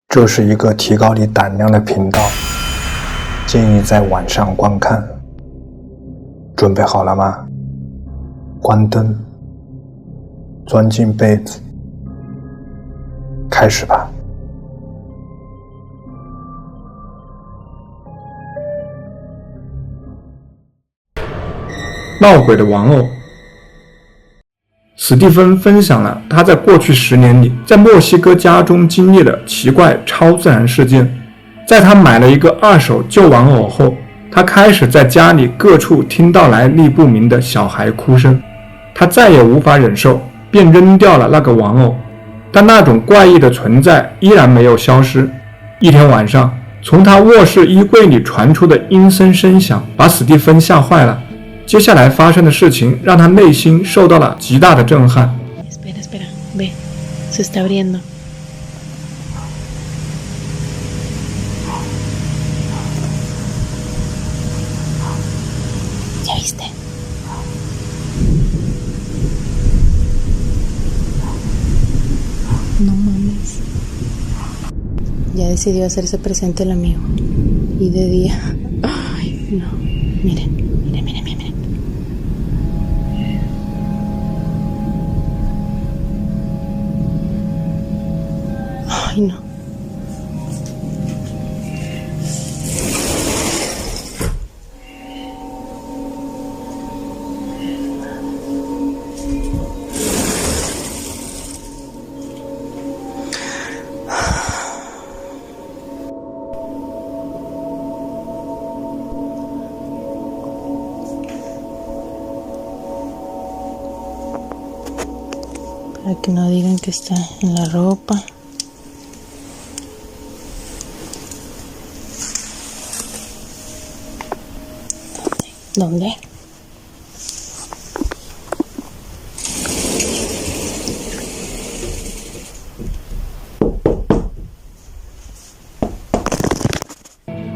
这是一个提高你胆量的频道，建议在晚上观看。准备好了吗？关灯，钻进被子，开始吧。闹鬼的玩偶。史蒂芬分享了他在过去10年里在墨西哥家中经历的奇怪超自然事件。在他买了一个2手旧玩偶后，他开始在家里各处听到来历不明的小孩哭声，他再也无法忍受，便扔掉了那个玩偶。但那种怪异的存在依然没有消失。一天晚上，从他卧室衣柜里传出的阴森声响把史蒂芬吓坏了。接下来发生的事情让他内心受到了极大的震撼。Espera, ve, se está abriendo. ¿Ya viste? No mames. Ya decidió hacerse presente el amigo. Y de día. Ay, no. Miren. Ay, no. Para que no digan que está en la ropa. ¿Dónde?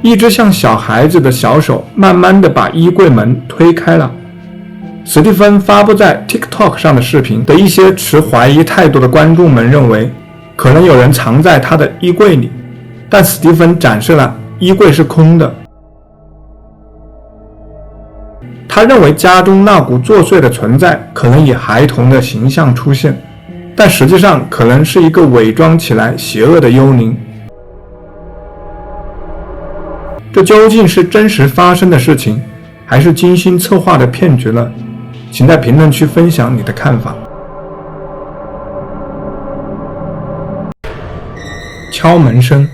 一只像小孩子的小手慢慢地把衣柜门推开了。史蒂芬发布在 TikTok 上的视频的一些持怀疑态度的观众们认为，可能有人藏在他的衣柜里，但史蒂芬展示了衣柜是空的。他认为家中那股作祟的存在可能以孩童的形象出现，但实际上可能是一个伪装起来邪恶的幽灵。这究竟是真实发生的事情，还是精心策划的骗局呢？请在评论区分享你的看法。敲门声。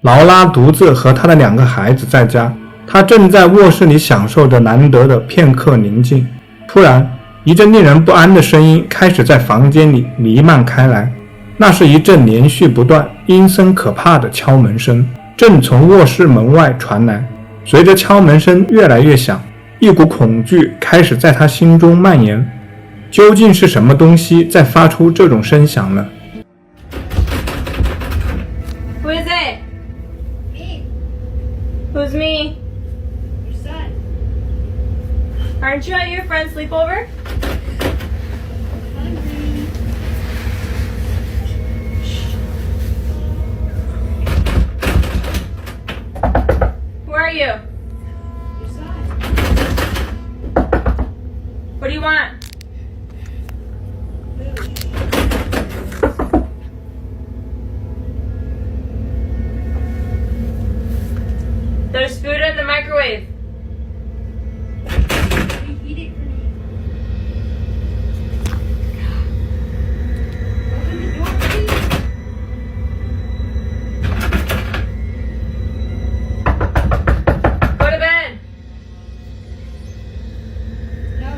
劳拉独自和她的2个孩子在家，她正在卧室里享受着难得的片刻宁静。突然，一阵令人不安的声音开始在房间里弥漫开来，那是一阵连续不断、阴森可怕的敲门声，正从卧室门外传来。随着敲门声越来越响，一股恐惧开始在他心中蔓延。究竟是什么东西在发出这种声响呢？ Who is it? Me. Who's me? Your son. Aren't you at your friend's sleepover? Hungry. Who are you? Your son. What do you want? Food. There's food in the microwave. Eat it for me. Open the door, please. Go to bed. No.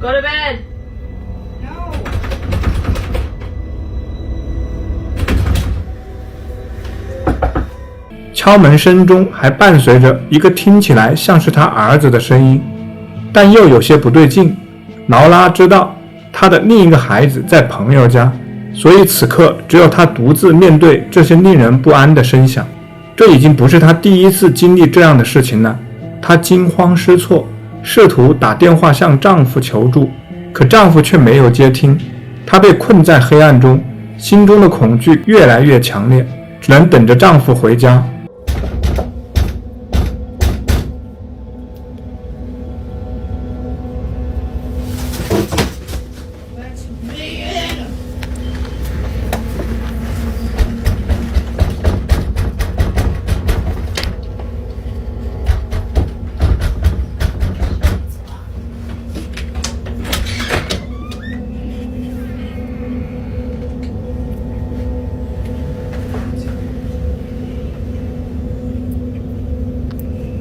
Go to bed. No. 敲门声中还伴随着一个听起来像是他儿子的声音，但又有些不对劲。劳拉知道她的另一个孩子在朋友家，所以此刻只有她独自面对这些令人不安的声响。这已经不是她第一次经历这样的事情了。她惊慌失措，试图打电话向丈夫求助，可丈夫却没有接听。她被困在黑暗中，心中的恐惧越来越强烈，只能等着丈夫回家。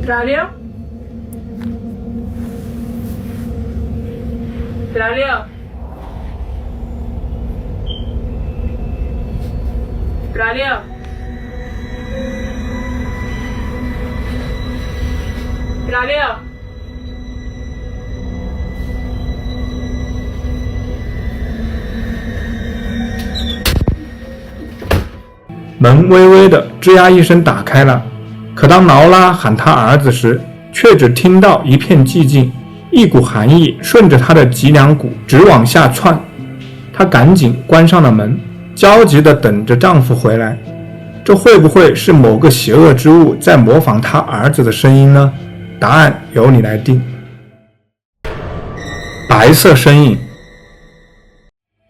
Braulio? Braulio? Braulio? Braulio? 门微微的吱呀一声打开了，可当劳拉喊他儿子时，却只听到一片寂静，一股寒意顺着他的脊梁骨直往下窜。她赶紧关上了门，焦急地等着丈夫回来。这会不会是某个邪恶之物在模仿他儿子的声音呢？答案由你来定。白色身影。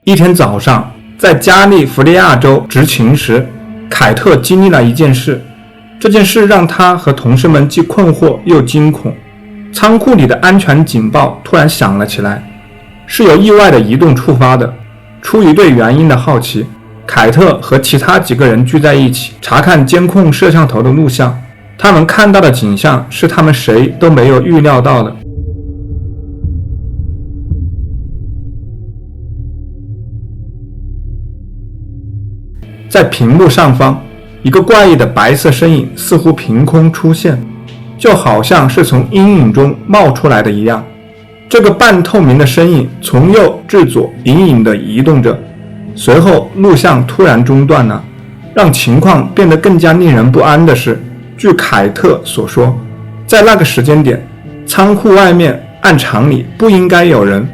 一天早上，在加利福尼亚州执勤时，凯特经历了一件事。这件事让他和同事们既困惑又惊恐。仓库里的安全警报突然响了起来，是由意外的移动触发的。出于对原因的好奇，凯特和其他几个人聚在一起查看监控摄像头的录像。他们看到的景象是他们谁都没有预料到的。在屏幕上方，一个怪异的白色身影似乎凭空出现，就好像是从阴影中冒出来的一样。这个半透明的身影从右至左隐隐地移动着，随后录像突然中断了。让情况变得更加令人不安的是，据凯特所说，在那个时间点，仓库外面按常理不应该有人。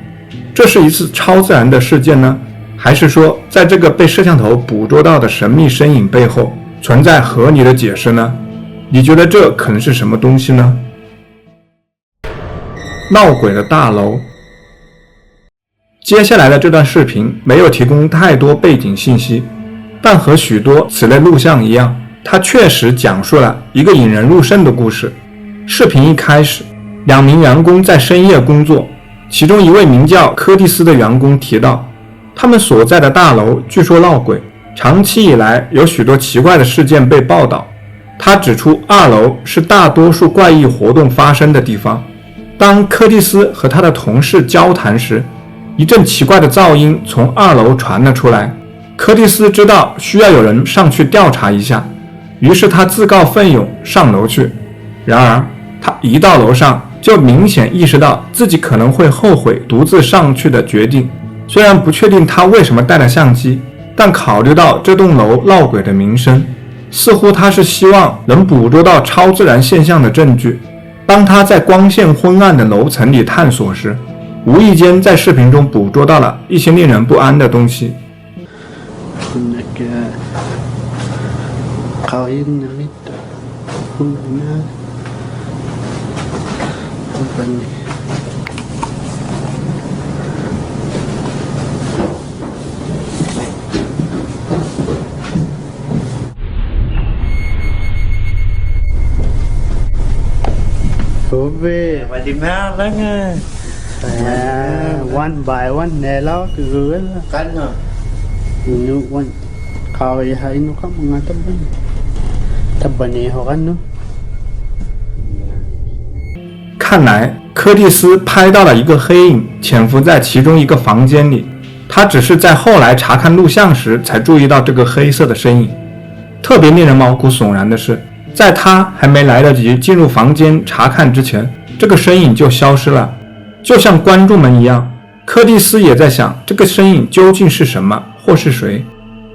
这是一次超自然的事件呢，还是说在这个被摄像头捕捉到的神秘身影背后存在合理的解释呢？你觉得这可能是什么东西呢？闹鬼的大楼。接下来的这段视频没有提供太多背景信息，但和许多此类录像一样，它确实讲述了一个引人入胜的故事。视频一开始，2名员工在深夜工作，其中一位名叫柯蒂斯的员工提到，他们所在的大楼据说闹鬼，长期以来有许多奇怪的事件被报道。他指出2楼是大多数怪异活动发生的地方。当柯蒂斯和他的同事交谈时，一阵奇怪的噪音从2楼传了出来。柯蒂斯知道需要有人上去调查一下，于是他自告奋勇上楼去。然而他一到楼上就明显意识到自己可能会后悔独自上去的决定。虽然不确定他为什么带了相机，但考虑到这栋楼闹鬼的名声，似乎他是希望能捕捉到超自然现象的证据。当他在光线昏暗的楼层里探索时，无意间在视频中捕捉到了一些令人不安的东西。Macam one by one nelo ke kan no one kau hai no ka mga tabani ho kan no。 看来柯蒂斯拍到了一个黑影潜伏在其中一个房间里，他只是在后来查看录像时才注意到这个黑色的身影。特别令人毛骨悚然的是，在他还没来得及进入房间查看之前，这个身影就消失了。就像观众们一样，柯蒂斯也在想这个身影究竟是什么，或是谁。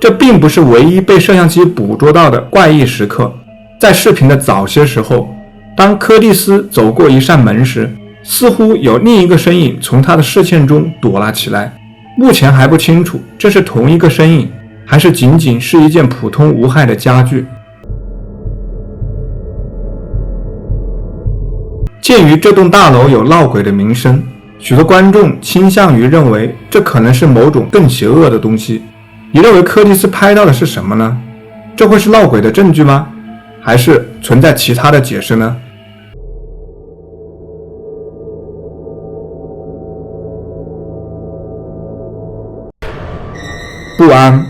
这并不是唯一被摄像机捕捉到的怪异时刻。在视频的早些时候，当柯蒂斯走过一扇门时，似乎有另一个身影从他的视线中躲了起来。目前还不清楚这是同一个身影，还是仅仅是一件普通无害的家具。鉴于这栋大楼有闹鬼的名声，许多观众倾向于认为这可能是某种更邪恶的东西。你认为柯蒂斯拍到的是什么呢？这会是闹鬼的证据吗？还是存在其他的解释呢？不安。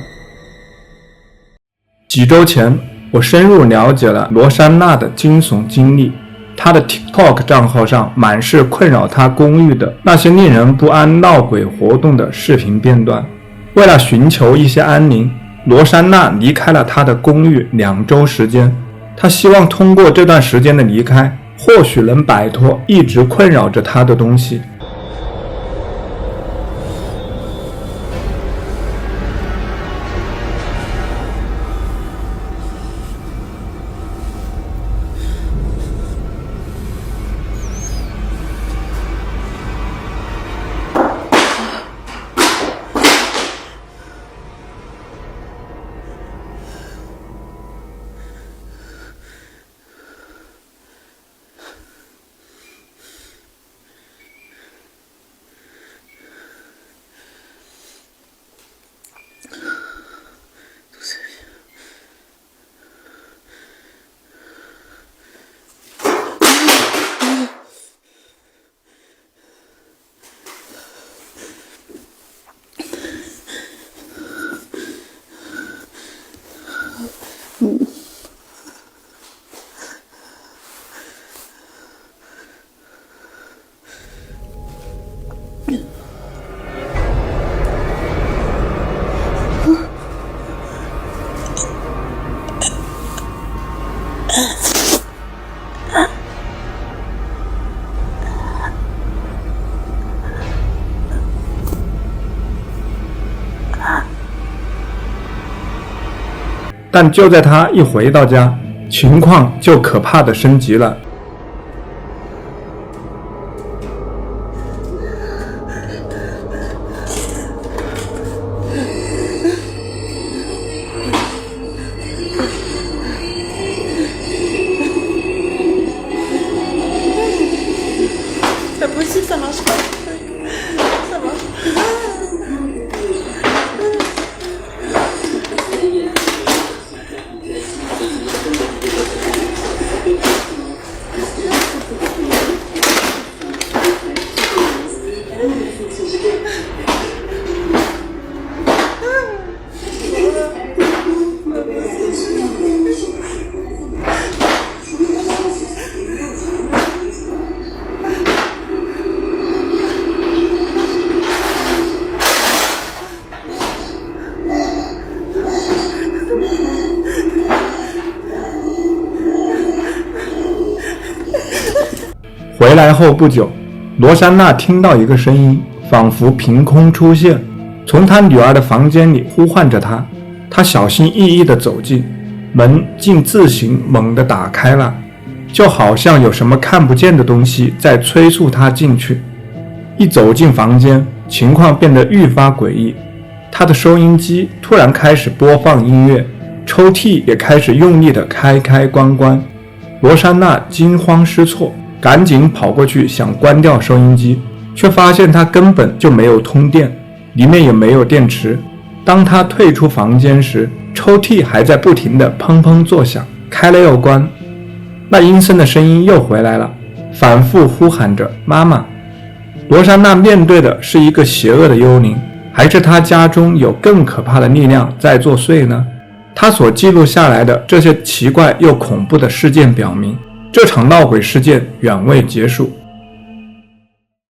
几周前，我深入了解了罗珊娜的惊悚经历。她的 TikTok 账号上满是困扰她公寓的那些令人不安闹鬼活动的视频片段。为了寻求一些安宁，罗珊娜离开了她的公寓2周时间。她希望通过这段时间的离开，或许能摆脱一直困扰着她的东西。但就在他一回到家，情况就可怕的升级了。回来后不久，罗珊娜听到一个声音，仿佛凭空出现，从她女儿的房间里呼唤着她。她小心翼翼地走近，门竟自行猛地打开了，就好像有什么看不见的东西在催促她进去。一走进房间，情况变得愈发诡异。她的收音机突然开始播放音乐，抽屉也开始用力地开开关关。罗珊娜惊慌失措，赶紧跑过去想关掉收音机，却发现它根本就没有通电，里面也没有电池。当他退出房间时，抽屉还在不停地砰砰作响，开了又关。那阴森的声音又回来了，反复呼喊着妈妈。罗珊娜面对的是一个邪恶的幽灵，还是她家中有更可怕的力量在作祟呢？她所记录下来的这些奇怪又恐怖的事件表明，这场闹鬼事件远未结束。